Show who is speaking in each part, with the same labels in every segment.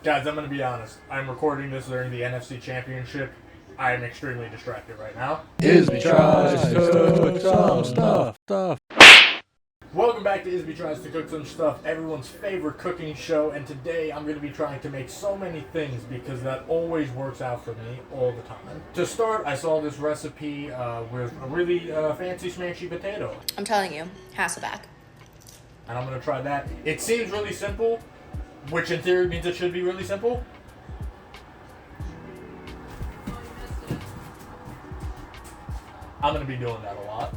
Speaker 1: Guys, I'm going to be honest. I'm recording this during the NFC Championship. I am extremely distracted right now.
Speaker 2: IsBe tries to cook some stuff.
Speaker 1: Welcome back to IsBe Tries to Cook Some Stuff, everyone's favorite cooking show, and today I'm going to be trying to make so many things because that always works out for me all the time. To start, I saw this recipe with a really fancy smashy potato.
Speaker 3: I'm telling you, Hasselback.
Speaker 1: And I'm going to try that. It seems really simple, which in theory means it should be really simple. I'm going to be doing that a lot.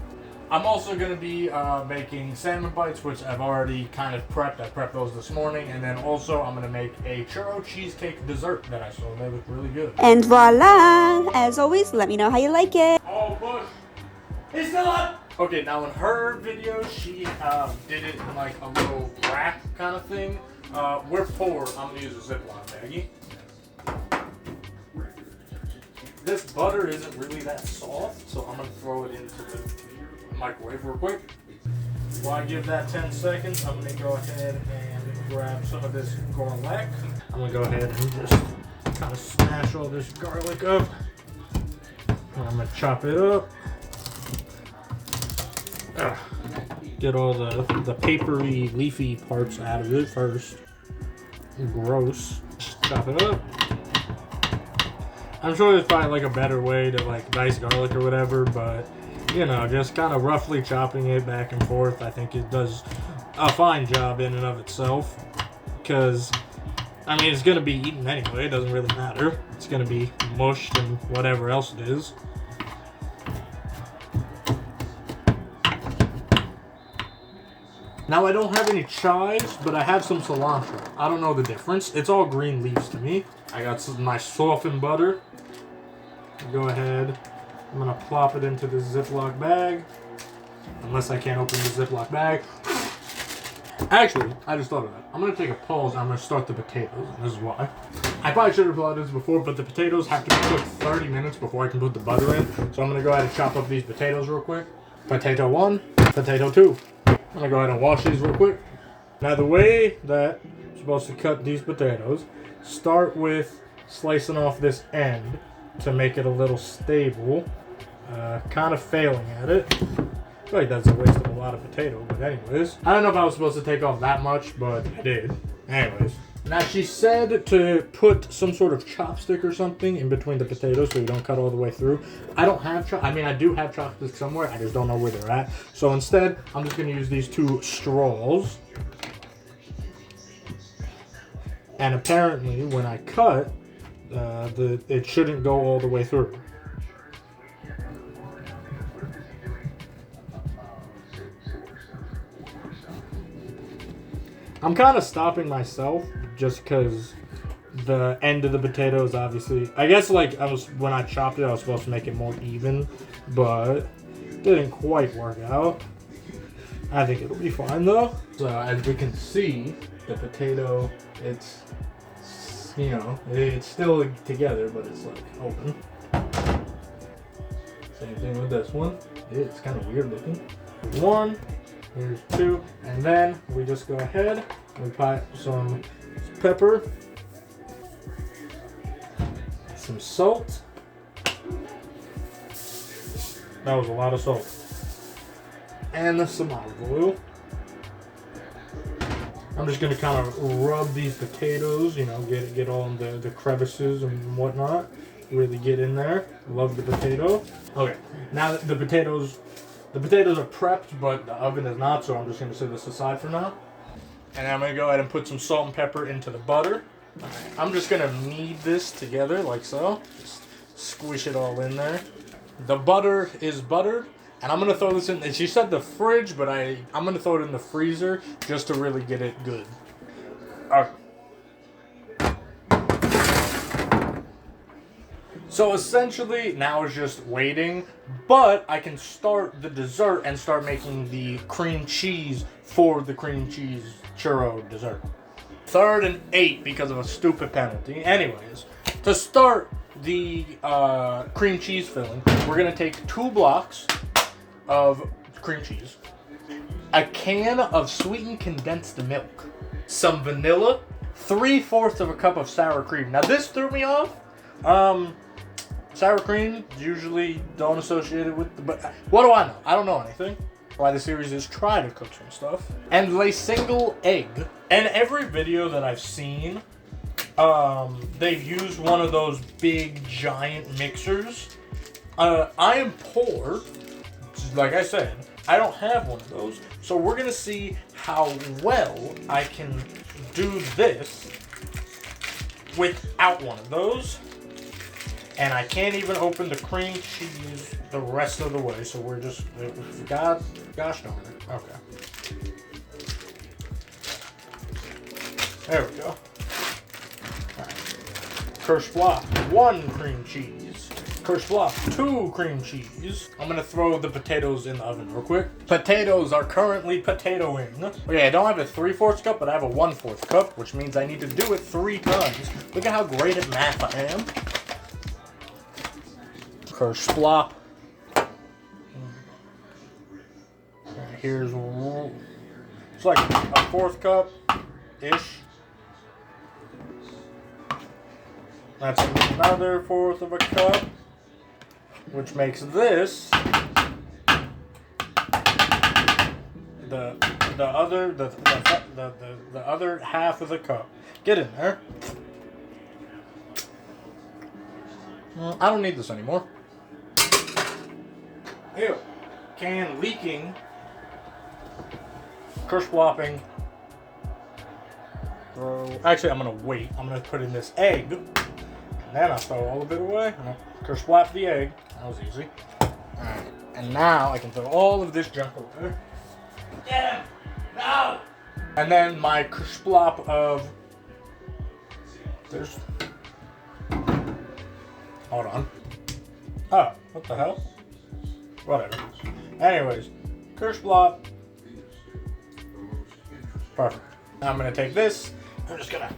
Speaker 1: I'm also going to be making salmon bites, which I've already kind of prepped. I prepped those this morning. And then also I'm going to make a churro cheesecake dessert that I saw. They look really good.
Speaker 4: And voila! As always, let me know how you like it.
Speaker 1: Oh, Bush! It's still up! Okay, now in her video, she did it in like a little wrap kind of thing. We're poor. I'm going to use a Ziploc baggie. This butter isn't really that soft, so I'm going to throw it into the microwave real quick. While I give that 10 seconds, I'm going to go ahead and grab some of this garlic. I'm going to go ahead and just kind of smash all this garlic up. And I'm going to chop it up. Get all the papery, leafy parts out of it first. Gross. Chop it up. I'm sure there's probably like a better way to like dice garlic or whatever, but you know, just kind of roughly chopping it back and forth, I think it does a fine job in and of itself. Because, I mean, it's going to be eaten anyway, it doesn't really matter. It's going to be mushed and whatever else it is. Now, I don't have any chives, but I have some cilantro. I don't know the difference. It's all green leaves to me. I got some nice softened butter. Go ahead. I'm going to plop it into this Ziploc bag. Unless I can't open the Ziploc bag. Actually, I just thought of that. I'm going to take a pause and I'm going to start the potatoes. And this is why. I probably should have thought of this before, but the potatoes have to be cooked 30 minutes before I can put the butter in. So I'm going to go ahead and chop up these potatoes real quick. Potato 1, potato 2. I'm going to go ahead and wash these real quick. Now the way that I'm supposed to cut these potatoes, start with slicing off this end to make it a little stable. Kind of failing at it. I feel like that's a waste of a lot of potato, but anyways. I don't know if I was supposed to take off that much, but I did. Anyways. Now she said to put some sort of chopstick or something in between the potatoes so you don't cut all the way through. I don't have I do have chopsticks somewhere, I just don't know where they're at. So instead, I'm just going to use these two straws. And apparently, when I cut, it shouldn't go all the way through. I'm kind of stopping myself just because the end of the potato is obviously, I guess like when I chopped it, I was supposed to make it more even, but it didn't quite work out. I think it'll be fine though. So as we can see, the potato, it's, you know, it's still together, but it's like open. Same thing with this one. It's kind of weird looking. One. Here's two, and then we just go ahead and we put some pepper, some salt. That was a lot of salt. And some olive oil. I'm just gonna kind of rub these potatoes, you know, get all in the crevices and whatnot. Really get in there. Love the potato. Okay, now the potatoes are prepped, but the oven is not, so I'm just going to set this aside for now. And I'm going to go ahead and put some salt and pepper into the butter. I'm just going to knead this together like so. Just squish it all in there. The butter is buttered, and I'm going to throw this in. And she said the fridge, but I'm going to throw it in the freezer just to really get it good. Okay. So essentially, now it's just waiting, but I can start the dessert and start making the cream cheese for the cream cheese churro dessert. 3rd and 8 because of a stupid penalty. Anyways, to start the cream cheese filling, we're going to take 2 blocks of cream cheese, a can of sweetened condensed milk, some vanilla, 3/4 of a cup of sour cream. Now this threw me off. Sour cream usually don't associate it with, but what do I know? I don't know anything. Why the series is try to cook some stuff. And a single egg. And every video that I've seen, they've used one of those big giant mixers. I am poor, like I said. I don't have one of those, so we're gonna see how well I can do this without one of those. And I can't even open the cream cheese the rest of the way, so we're just, gosh darn it. Okay. There we go. Alright. Kirschblock, 1 cream cheese. Kirschblock, 2 cream cheese. I'm gonna throw the potatoes in the oven real quick. Potatoes are currently potatoing. Okay, I don't have a 3/4 cup, but I have a 1/4 cup, which means I need to do it 3 times. Look at how great at math I am. Kirschblock. Here's, it's like a 1/4 cup-ish. That's another 1/4 of a cup, which makes this the other half of the cup. Get in there. I don't need this anymore. Ew. Can leaking. Kirschblopping. Actually, I'm gonna wait. I'm gonna put in this egg. And then I'll throw all of it away. Kirschblop the egg. That was easy. Alright. And now I can throw all of this junk away. Yeah! No! And then my Kirschblop of... There's... Hold on. Oh, what the hell? Whatever. Anyways, Kirschblop. Perfect. Now I'm gonna take this. I'm just gonna...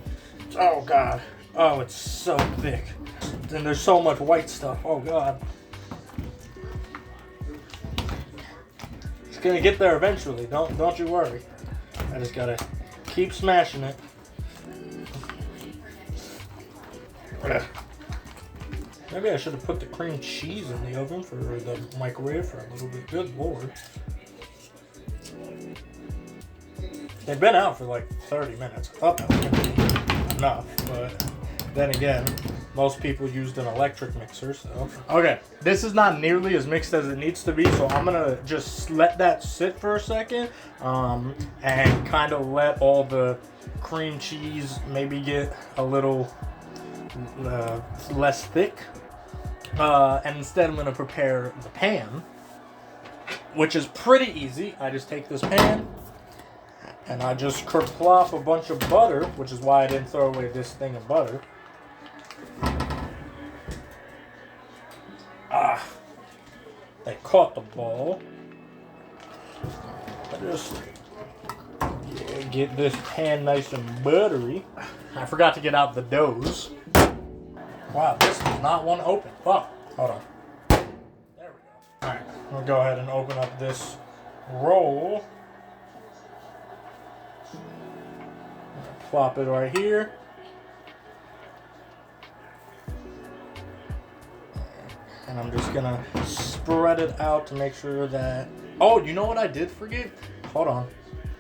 Speaker 1: Oh, God. Oh, it's so thick. And there's so much white stuff. Oh, God. It's gonna get there eventually. Don't you worry. I just gotta keep smashing it. Maybe I should have put the cream cheese in the oven for the microwave for a little bit. Good Lord. They've been out for like 30 minutes. I thought that was going to be enough, but then again, most people used an electric mixer, so. Okay, this is not nearly as mixed as it needs to be, so I'm going to just let that sit for a second and kind of let all the cream cheese maybe get a little less thick. And instead I'm going to prepare the pan, which is pretty easy. I just take this pan and I just kerplop a bunch of butter, which is why I didn't throw away this thing of butter. They caught the ball. I just get this pan nice and buttery. I forgot to get out the doughs. Wow, this does not want to open. Fuck. Hold on. There we go. Alright, we'll go ahead and open up this roll. Plop it right here. And I'm just gonna spread it out to make sure that... Oh, you know what I did forget? Hold on.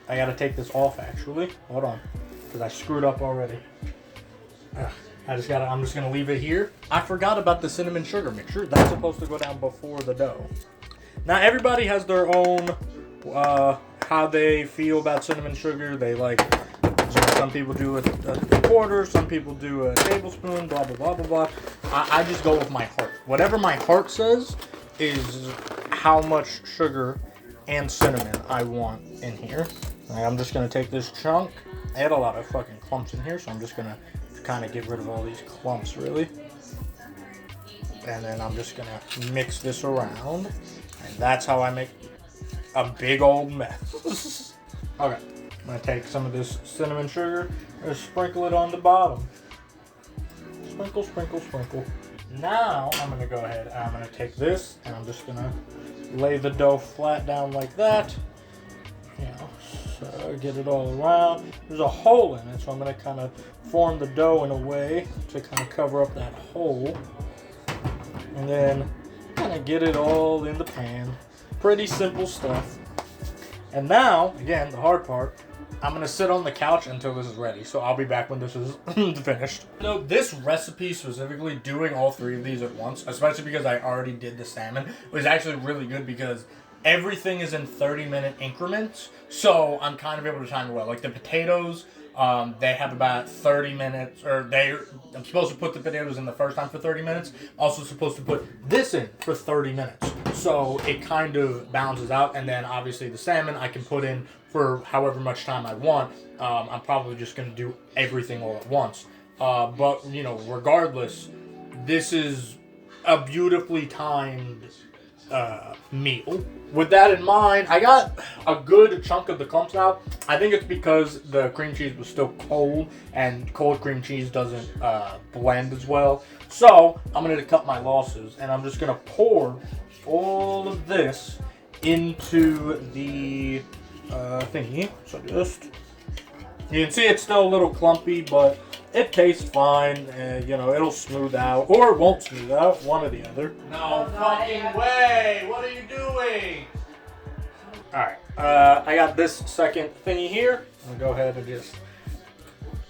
Speaker 1: I gotta take this off actually. Hold on. Because I screwed up already. I'm just gonna leave it here. I forgot about the cinnamon sugar mixture. That's supposed to go down before the dough. Now everybody has their own how they feel about cinnamon sugar. They like, some people do a quarter, some people do a tablespoon, blah blah blah blah blah. I just go with my heart. Whatever my heart says is how much sugar and cinnamon I want in here. I'm just gonna take this chunk. I had a lot of fucking clumps in here, so I'm just gonna kind of get rid of all these clumps really. And then I'm just gonna mix this around, and that's how I make a big old mess. Okay, I'm gonna take some of this cinnamon sugar and sprinkle it on the bottom. Sprinkle, sprinkle, sprinkle. Now I'm gonna go ahead and I'm gonna take this and I'm just gonna lay the dough flat down like that. You know, so get it all around. There's a hole in it, so I'm going to kind of form the dough in a way to kind of cover up that hole. And then kind of get it all in the pan. Pretty simple stuff. And now, again, the hard part, I'm going to sit on the couch until this is ready. So I'll be back when this is finished. This recipe specifically, doing all three of these at once, especially because I already did the salmon, was actually really good because everything is in 30-minute increments. So I'm kind of able to time it well. Like the potatoes, they have about 30 minutes, or I'm supposed to put the potatoes in the first time for 30 minutes. Also supposed to put this in for 30 minutes. So it kind of balances out. And then obviously the salmon I can put in for however much time I want. I'm probably just going to do everything all at once. But, you know, regardless, this is a beautifully timed meal. With that in mind, I got a good chunk of the clumps out. I think it's because the cream cheese was still cold, and cold cream cheese doesn't blend as well. So I'm going to cut my losses, and I'm just going to pour all of this into the thingy. So just, you can see it's still a little clumpy, but it tastes fine. You know, it'll smooth out, or it won't smooth out, one or the other. No fucking way! What are you doing? Alright, I got this second thingy here. I'm gonna go ahead and just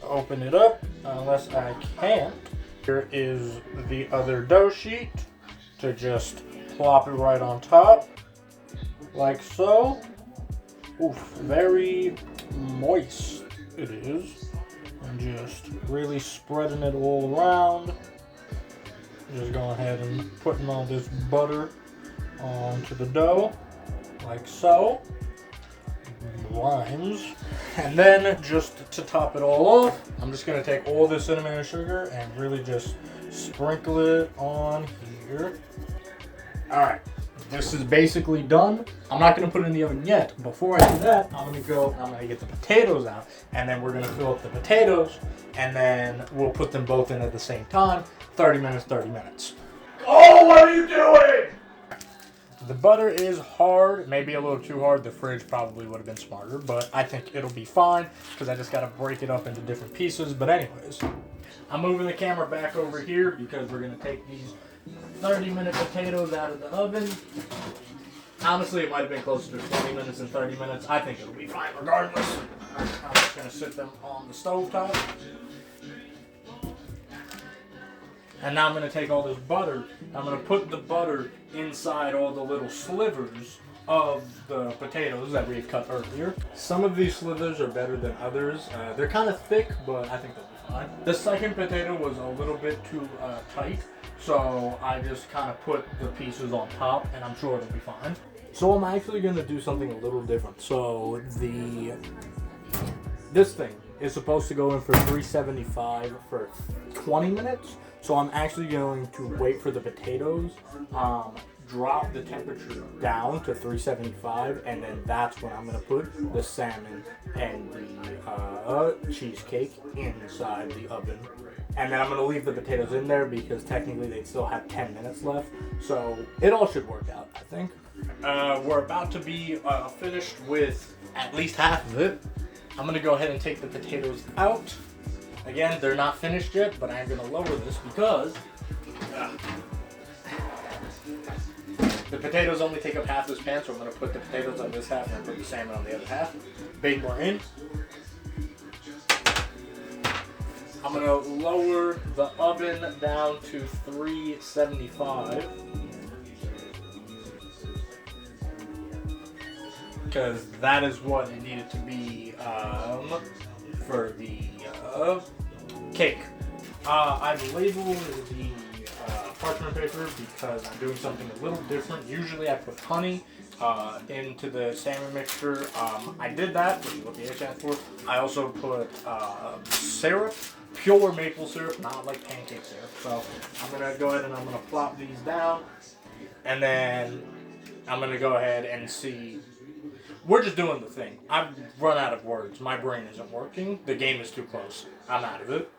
Speaker 1: open it up, unless I can't. Here is the other dough sheet to just plop it right on top, like so. Oof, very moist it is. And just really spreading it all around. Just going ahead and putting all this butter onto the dough, like so. Rhymes. And then just to top it all off, I'm just going to take all this cinnamon and sugar and really just sprinkle it on here. Alright. This is basically done. I'm not going to put it in the oven yet. Before I do that, I'm going to get the potatoes out, and then we're going to fill up the potatoes, and then we'll put them both in at the same time. 30 minutes, 30 minutes. Oh, what are you doing? The butter is hard, maybe a little too hard. The fridge probably would have been smarter, but I think it'll be fine because I just got to break it up into different pieces. But anyways, I'm moving the camera back over here because we're going to take these 30-minute potatoes out of the oven. Honestly, it might have been closer to 20 minutes than 30 minutes. I think it'll be fine regardless. I'm just going to sit them on the stove top. And now I'm going to take all this butter. I'm going to put the butter inside all the little slivers of the potatoes that we've cut earlier. Some of these slivers are better than others. They're kind of thick, but I think they'll be fine. The second potato was a little bit too tight. So I just kind of put the pieces on top, and I'm sure it'll be fine. So I'm actually going to do something a little different. So this thing is supposed to go in for 375 for 20 minutes. So I'm actually going to wait for the potatoes, drop the temperature down to 375, and then that's when I'm going to put the salmon and the cheesecake inside the oven. And then I'm going to leave the potatoes in there because technically they still have 10 minutes left. So it all should work out, I think. We're about to be finished with at least half of it. I'm going to go ahead and take the potatoes out. Again, they're not finished yet, but I'm going to lower this because the potatoes only take up half this pan. So I'm going to put the potatoes on this half and put the salmon on the other half. Bake more in. I'm going to lower the oven down to 375 because that is what it needed to be for the cake. I've labeled the parchment paper because I'm doing something a little different. Usually I put honey into the salmon mixture. I did that, which is what the H stands for. I also put syrup. Pure maple syrup, not like pancake syrup. So I'm going to go ahead and I'm going to plop these down. And then I'm going to go ahead and see. We're just doing the thing. I've run out of words. My brain isn't working. The game is too close. I'm out of it.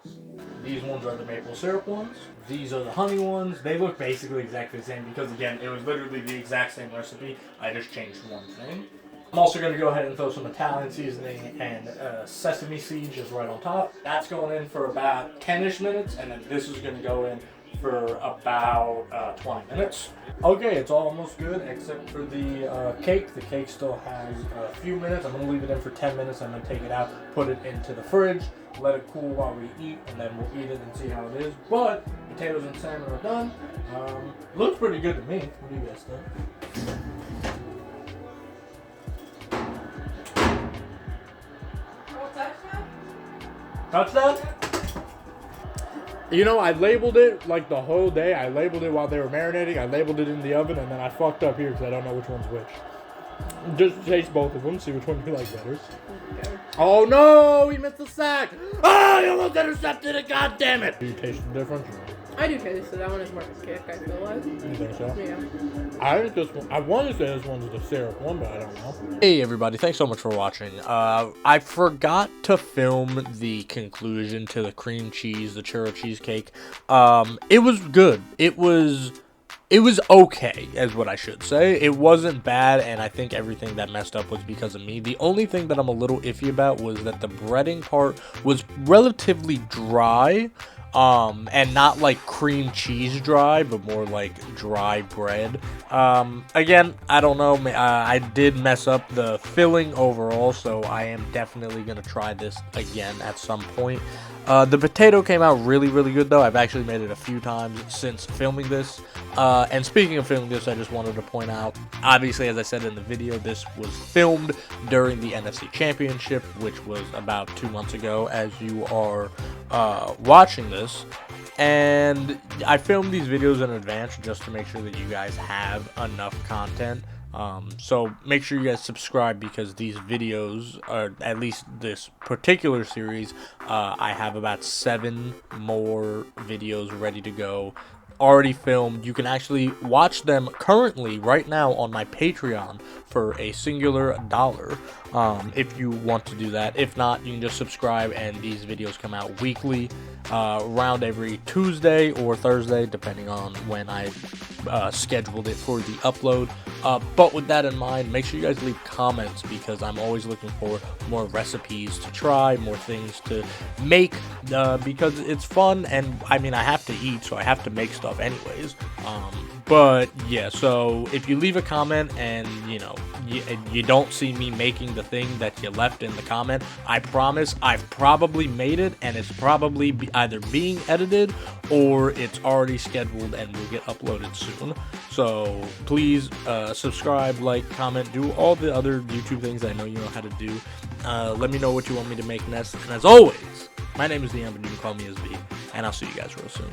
Speaker 1: These ones are the maple syrup ones. These are the honey ones. They look basically exactly the same because, again, it was literally the exact same recipe. I just changed one thing. I'm also going to go ahead and throw some Italian seasoning and sesame seeds just right on top. That's going in for about 10-ish minutes, and then this is going to go in for about 20 minutes. Okay, it's almost good except for the cake. The cake still has a few minutes. I'm going to leave it in for 10 minutes. I'm going to take it out, put it into the fridge, let it cool while we eat, and then we'll eat it and see how it is. But potatoes and salmon are done. Looks pretty good to me. What do you guys think? Touchdown? You know, I labeled it like the whole day. I labeled it while they were marinating. I labeled it in the oven, and then I fucked up here because I don't know which one's which. Just taste both of them, see which one you like better. Okay. Oh no, he missed the sack! Oh, you almost intercepted it, god damn it! Do you taste the difference?
Speaker 5: I do taste it. That one is more of a kick, I feel like.
Speaker 1: You think so?
Speaker 5: Yeah.
Speaker 1: I think this one, I want to say this one's the syrup one, but I don't know.
Speaker 2: Hey everybody, thanks so much for watching. I forgot to film the conclusion to the cream cheese, the churro cheesecake. It was good. It was okay, is what I should say. It wasn't bad, and I think everything that messed up was because of me. The only thing that I'm a little iffy about was that the breading part was relatively dry. And not like cream cheese dry, but more like dry bread. Again, I don't know, I did mess up the filling overall, so I am definitely going to try this again at some point. The potato came out really, really good though. I've actually made it a few times since filming this. And speaking of filming this, I just wanted to point out, obviously, as I said in the video, this was filmed during the NFC Championship, which was about 2 months ago as you are watching this. And I filmed these videos in advance just to make sure that you guys have enough content. So make sure you guys subscribe because these videos, or at least this particular series, I have about 7 more videos ready to go, already filmed. You can actually watch them currently right now on my Patreon for a singular $1 if you want to do that. If not, you can just subscribe, and these videos come out weekly, around every Tuesday or Thursday, depending on when I scheduled it for the upload. But with that in mind, make sure you guys leave comments because I'm always looking for more recipes to try, more things to make, because it's fun, and I mean, I have to eat, so I have to make stuff anyways. But yeah, so if you leave a comment and you don't see me making the thing that you left in the comment, I promise I've probably made it, and it's probably either being edited or it's already scheduled and will get uploaded soon. So please subscribe, like, comment, do all the other YouTube things I know you know how to do. Let me know what you want me to make next, and as always, my name is Liam, and you can call me IsBe, and I'll see you guys real soon.